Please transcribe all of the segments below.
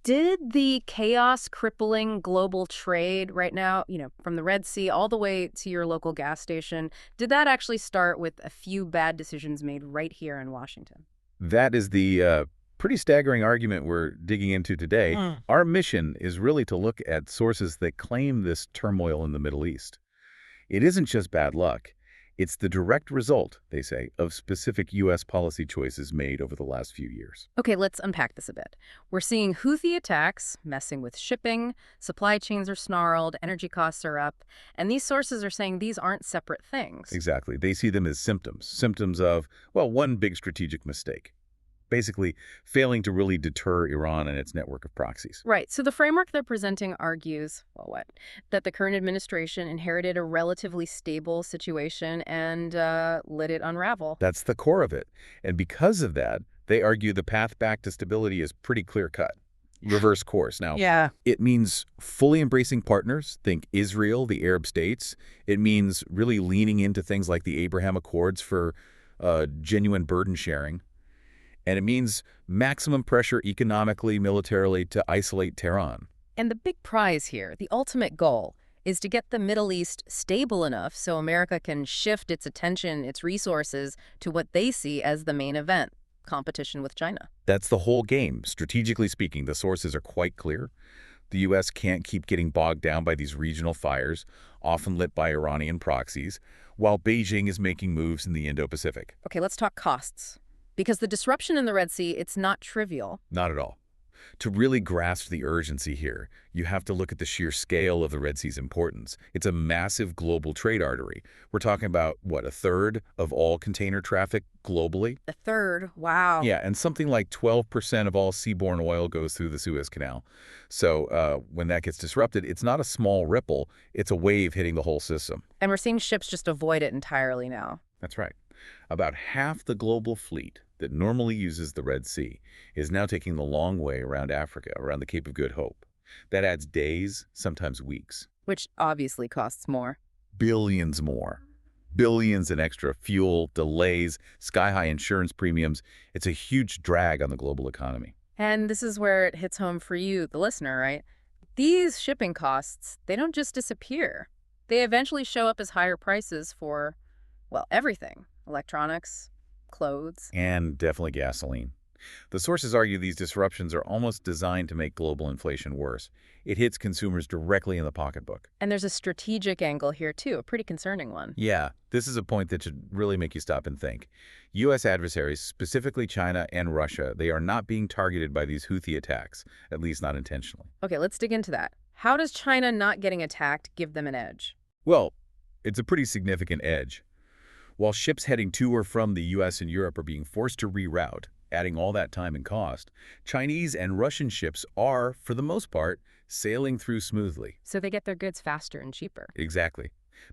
Did the chaos crippling global trade right now, from the Red Sea all the way to your local gas station, did that actually start with a few bad decisions made right here in Washington? That is the pretty staggering argument we're digging into today. Our mission is really to look at sources that claim this turmoil in the Middle East. It isn't just bad luck. It's the direct result, they say, of specific U.S. policy choices made over the last few years. Okay, let's unpack this a bit. We're seeing Houthi attacks messing with shipping, supply chains are snarled, energy costs are up, and these sources are saying these aren't separate things. Exactly. They see them as symptoms of, well, one big strategic mistake. Basically, failing to really deter Iran and its network of proxies. Right, so the framework they're presenting argues, well, what? That the current administration inherited a relatively stable situation and let it unravel. That's the core of it. And because of that, they argue the path back to stability is pretty clear-cut. Reverse course. Now, Yeah. it means fully embracing partners, think Israel, the Arab states. It means really leaning into things like the Abraham Accords for genuine burden sharing. And it means maximum pressure economically, militarily to isolate Tehran. And the big prize here, the ultimate goal, is to get the Middle East stable enough so America can shift its attention, its resources, to what they see as the main event, competition with China. That's the whole game. Strategically speaking, the sources are quite clear. The U.S. can't keep getting bogged down by these regional fires, often lit by Iranian proxies, while Beijing is making moves in the Indo-Pacific. Okay, let's talk costs. Because the disruption in the Red Sea, it's not trivial. Not at all. To really grasp the urgency here, you have to look at the sheer scale of the Red Sea's importance. It's a massive global trade artery. We're talking about, what, a third of all container traffic globally? A third, wow. Yeah, and something like 12% of all seaborne oil goes through the Suez Canal. So when that gets disrupted, it's not a small ripple, it's a wave hitting the whole system. And we're seeing ships just avoid it entirely now. That's right. About half the global fleet that normally uses the Red Sea is now taking the long way around Africa, around the Cape of Good Hope. That adds days, sometimes weeks. Which obviously costs more. Billions more. Billions in extra fuel, delays, sky-high insurance premiums. It's a huge drag on the global economy. And this is where it hits home for you, the listener, right? These shipping costs, they don't just disappear. They eventually show up as higher prices for, well, everything. Electronics, clothes. And definitely gasoline. The sources argue these disruptions are almost designed to make global inflation worse. It hits consumers directly in the pocketbook. And there's a strategic angle here, too, a pretty concerning one. Yeah, this is a point that should really make you stop and think. U.S. adversaries, specifically China and Russia, they are not being targeted by these Houthi attacks, at least not intentionally. Okay, let's dig into that. How does China not getting attacked give them an edge? Well, it's a pretty significant edge. While ships heading to or from the U.S. and Europe are being forced to reroute, adding all that time and cost, Chinese and Russian ships are, for the most part, sailing through smoothly. So they get their goods faster and cheaper. Exactly.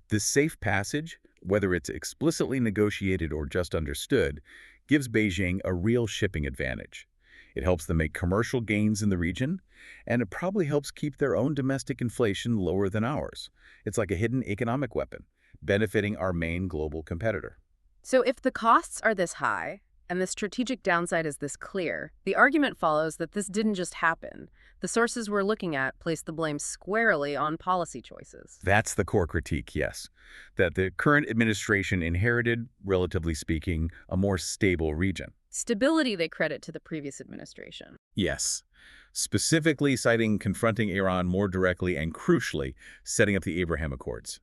This safe passage, whether it's explicitly negotiated or just understood, gives Beijing a real shipping advantage. It helps them make commercial gains in the region, and it probably helps keep their own domestic inflation lower than ours. It's like a hidden economic weapon, benefiting our main global competitor. So if the costs are this high, and the strategic downside is this clear, the argument follows that this didn't just happen. The sources we're looking at place the blame squarely on policy choices. That's the core critique, yes. That the current administration inherited, relatively speaking, a more stable region. Stability they credit to the previous administration. Yes. Specifically citing confronting Iran more directly and, crucially, setting up the Abraham Accords.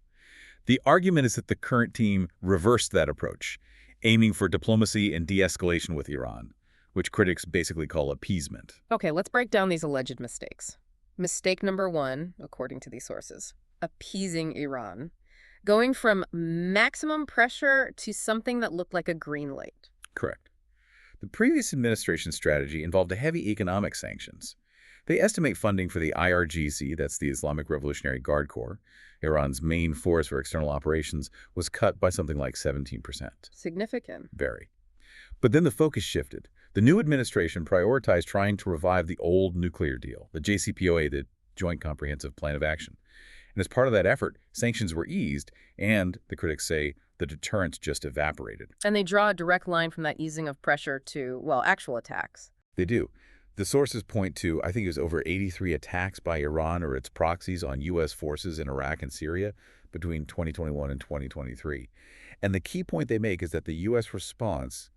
The argument is that the current team reversed that approach, aiming for diplomacy and de-escalation with Iran, which critics basically call appeasement. Okay, let's break down these alleged mistakes. Mistake number one, according to these sources, appeasing Iran. Going from maximum pressure to something that looked like a green light. Correct. The previous administration's strategy involved a heavy economic sanctions. They estimate funding for the IRGC, that's the Islamic Revolutionary Guard Corps, Iran's main force for external operations, was cut by something like 17%. Significant. Very. But then the focus shifted. The new administration prioritized trying to revive the old nuclear deal, the JCPOA, the Joint Comprehensive Plan of Action. And as part of that effort, sanctions were eased, and, the critics say, the deterrence just evaporated. And they draw a direct line from that easing of pressure to, well, actual attacks. They do. The sources point to, I think it was over 83 attacks by Iran or its proxies on U.S. forces in Iraq and Syria between 2021 and 2023. And the key point they make is that the U.S. response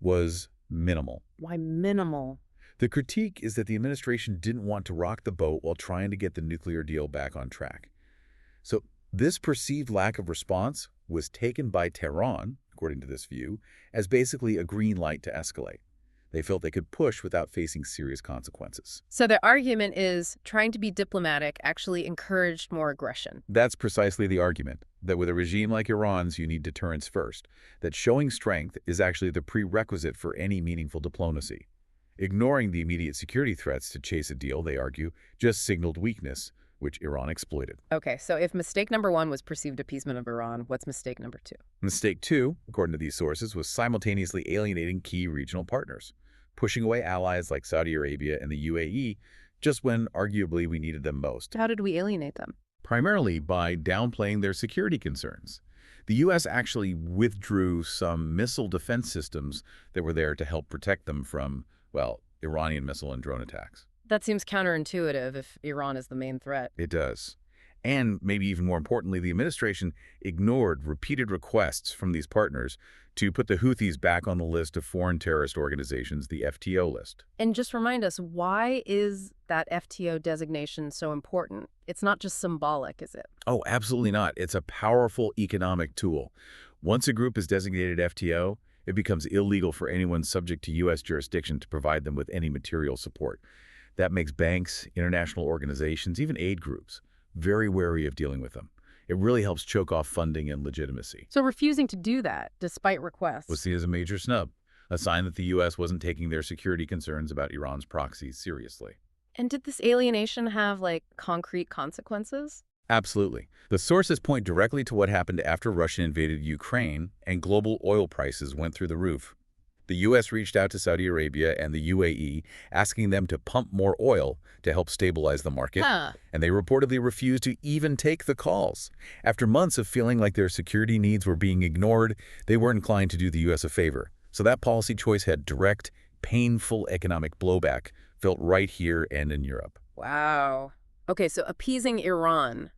was minimal. Why minimal? The critique is that the administration didn't want to rock the boat while trying to get the nuclear deal back on track. So this perceived lack of response was taken by Tehran, according to this view, as basically a green light to escalate. They felt they could push without facing serious consequences. So the argument is trying to be diplomatic actually encouraged more aggression. That's precisely the argument, that with a regime like Iran's, you need deterrence first, that showing strength is actually the prerequisite for any meaningful diplomacy. Ignoring the immediate security threats to chase a deal, they argue, just signaled weakness, which Iran exploited. Okay, so if mistake number 1 was perceived appeasement of Iran, what's mistake number 2? Mistake 2, according to these sources, was simultaneously alienating key regional partners, pushing away allies like Saudi Arabia and the UAE just when arguably we needed them most. How did we alienate them? Primarily by downplaying their security concerns. The U.S. actually withdrew some missile defense systems that were there to help protect them from, well, Iranian missile and drone attacks. That seems counterintuitive if Iran is the main threat. It does. And maybe even more importantly, the administration ignored repeated requests from these partners to put the Houthis back on the list of foreign terrorist organizations, the FTO list. And just remind us, why is that FTO designation so important? It's not just symbolic, is it? Oh, absolutely not. It's a powerful economic tool. Once a group is designated FTO, it becomes illegal for anyone subject to U.S. jurisdiction to provide them with any material support. That makes banks, international organizations, even aid groups, very wary of dealing with them. It really helps choke off funding and legitimacy. So refusing to do that, despite requests, Was seen as a major snub, a sign that the U.S. wasn't taking their security concerns about Iran's proxies seriously. And did this alienation have, like, concrete consequences? Absolutely. The sources point directly to what happened after Russia invaded Ukraine and global oil prices went through the roof. The U.S. reached out to Saudi Arabia and the UAE, asking them to pump more oil to help stabilize the market, and they reportedly refused to even take the calls. After months of feeling like their security needs were being ignored, they weren't inclined to do the U.S. a favor. So that policy choice had direct, painful economic blowback, felt right here and in Europe. Wow. Okay, so appeasing Iran,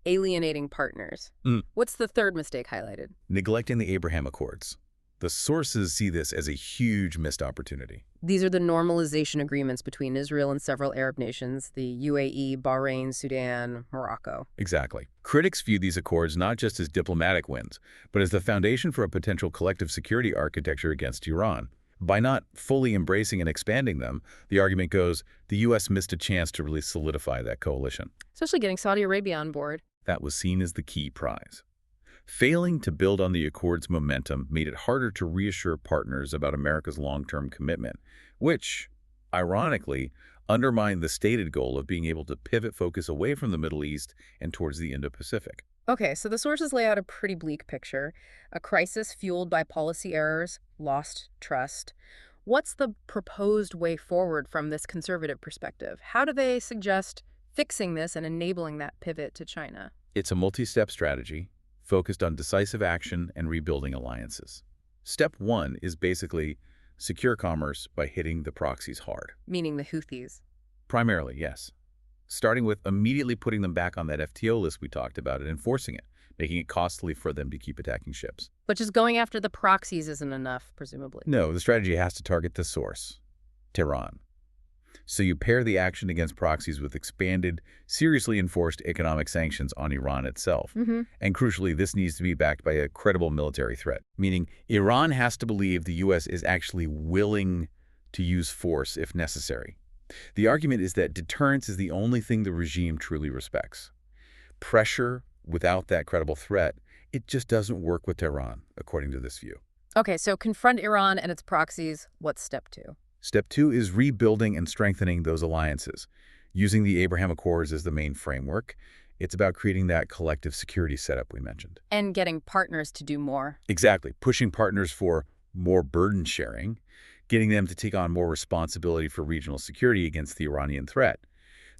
alienating partners. What's the third mistake highlighted? Neglecting the Abraham Accords. The sources see this as a huge missed opportunity. These are the normalization agreements between Israel and several Arab nations, the UAE, Bahrain, Sudan, Morocco. Exactly. Critics view these accords not just as diplomatic wins, but as the foundation for a potential collective security architecture against Iran. By not fully embracing and expanding them, the argument goes, the U.S. missed a chance to really solidify that coalition. Especially getting Saudi Arabia on board. That was seen as the key prize. Failing to build on the Accord's momentum made it harder to reassure partners about America's long-term commitment, which, ironically, undermined the stated goal of being able to pivot focus away from the Middle East and towards the Indo-Pacific. Okay, so the sources lay out a pretty bleak picture. A crisis fueled by policy errors, lost trust. What's the proposed way forward from this conservative perspective? How do they suggest fixing this and enabling that pivot to China? It's a multi-step strategy focused on decisive action and rebuilding alliances. Step 1 is basically secure commerce by hitting the proxies hard. Meaning the Houthis. Primarily, yes. Starting with immediately putting them back on that FTO list we talked about and enforcing it, making it costly for them to keep attacking ships. But just going after the proxies isn't enough, presumably. No, the strategy has to target the source, Tehran. So you pair the action against proxies with expanded, seriously enforced economic sanctions on Iran itself. And crucially, this needs to be backed by a credible military threat, meaning Iran has to believe the U.S. is actually willing to use force if necessary. The argument is that deterrence is the only thing the regime truly respects. Pressure without that credible threat, it just doesn't work with Tehran, according to this view. Okay, so confront Iran and its proxies. What's step 2? Step 2 is rebuilding and strengthening those alliances. Using the Abraham Accords as the main framework, it's about creating that collective security setup we mentioned. And getting partners to do more. Exactly. Pushing partners for more burden sharing, getting them to take on more responsibility for regional security against the Iranian threat.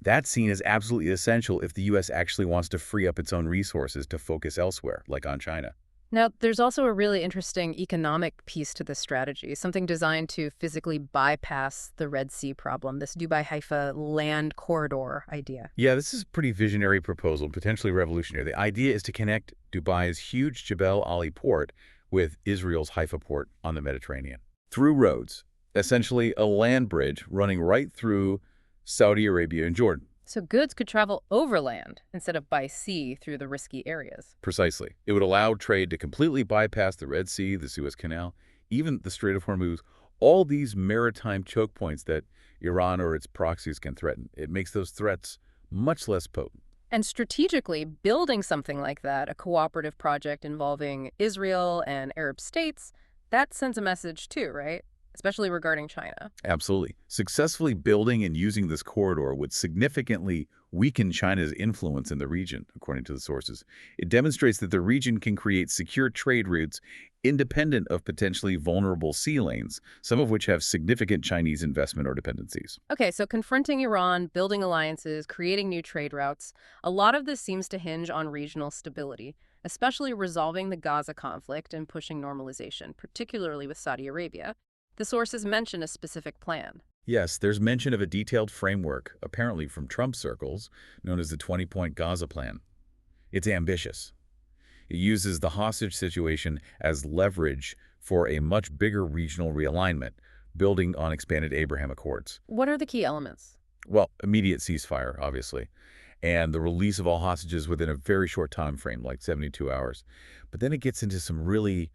That's seen as absolutely essential if the U.S. actually wants to free up its own resources to focus elsewhere, like on China. Now, there's also a really interesting economic piece to this strategy, something designed to physically bypass the Red Sea problem, this Dubai-Haifa land corridor idea. Yeah, this is a pretty visionary proposal, potentially revolutionary. The idea is to connect Dubai's huge Jebel Ali port with Israel's Haifa port on the Mediterranean through roads, essentially a land bridge running right through Saudi Arabia and Jordan. So goods could travel overland instead of by sea through the risky areas. Precisely. It would allow trade to completely bypass the Red Sea, the Suez Canal, even the Strait of Hormuz, all these maritime choke points that Iran or its proxies can threaten. It makes those threats much less potent. And strategically, building something like that, a cooperative project involving Israel and Arab states, that sends a message too, right? Especially regarding China. Absolutely. Successfully building and using this corridor would significantly weaken China's influence in the region, according to the sources. It demonstrates that the region can create secure trade routes independent of potentially vulnerable sea lanes, some of which have significant Chinese investment or dependencies. Okay, so confronting Iran, building alliances, creating new trade routes, a lot of this seems to hinge on regional stability, especially resolving the Gaza conflict and pushing normalization, particularly with Saudi Arabia. The sources mention a specific plan. Yes, there's mention of a detailed framework, apparently from Trump circles, known as the 20-point Gaza Plan. It's ambitious. It uses the hostage situation as leverage for a much bigger regional realignment, building on expanded Abraham Accords. What are the key elements? Well, immediate ceasefire, obviously, and the release of all hostages within a very short time frame, like 72 hours. But then it gets into some really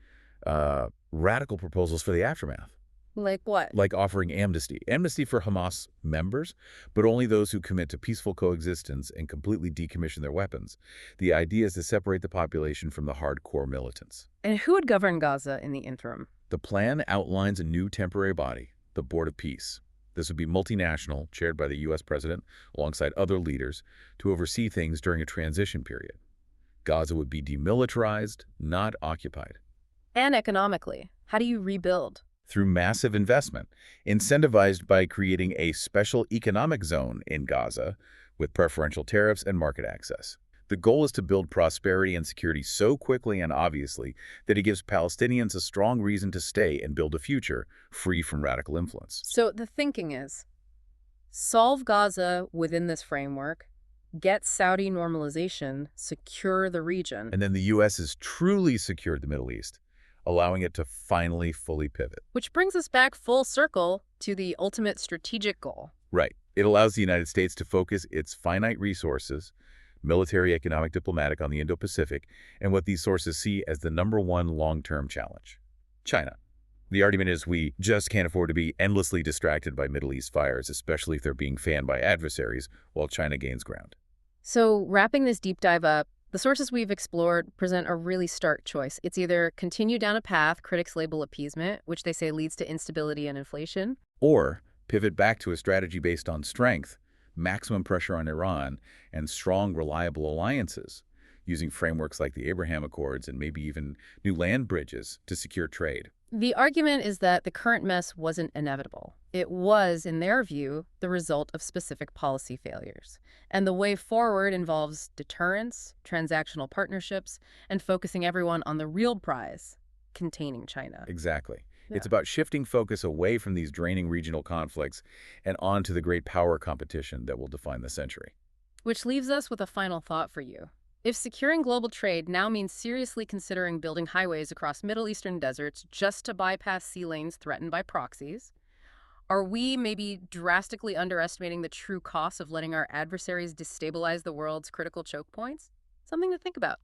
radical proposals for the aftermath, Like what? like offering amnesty. Amnesty for Hamas members, but only those who commit to peaceful coexistence and completely decommission their weapons. The idea is to separate the population from the hardcore militants. And who would govern Gaza in the interim? The plan outlines a new temporary body, the Board of Peace. This would be multinational, chaired by the U.S. president, alongside other leaders, to oversee things during a transition period. Gaza would be demilitarized, not occupied. And economically, how do you rebuild? Through massive investment, incentivized by creating a special economic zone in Gaza with preferential tariffs and market access. The goal is to build prosperity and security so quickly and obviously that it gives Palestinians a strong reason to stay and build a future free from radical influence. So the thinking is, solve Gaza within this framework, get Saudi normalization, secure the region. And then the U.S. has truly secured the Middle East, allowing it to finally fully pivot. Which brings us back full circle to the ultimate strategic goal. Right. It allows the United States to focus its finite resources, military, economic, diplomatic, on the Indo-Pacific, and what these sources see as the #1 long-term challenge: China. The argument is we just can't afford to be endlessly distracted by Middle East fires, especially if they're being fanned by adversaries, while China gains ground. So wrapping this deep dive up, the sources we've explored present a really stark choice. It's either continue down a path critics label appeasement, which they say leads to instability and inflation, Or pivot back to a strategy based on strength, maximum pressure on Iran, and strong, reliable alliances, using frameworks like the Abraham Accords and maybe even new land bridges to secure trade. The argument is that the current mess wasn't inevitable. It was, in their view, the result of specific policy failures. And the way forward involves deterrence, transactional partnerships, and focusing everyone on the real prize, containing China. Exactly. Yeah. It's about shifting focus away from these draining regional conflicts and onto the great power competition that will define the century. Which leaves us with a final thought for you. If securing global trade now means seriously considering building highways across Middle Eastern deserts just to bypass sea lanes threatened by proxies, are we maybe drastically underestimating the true cost of letting our adversaries destabilize the world's critical choke points? Something to think about.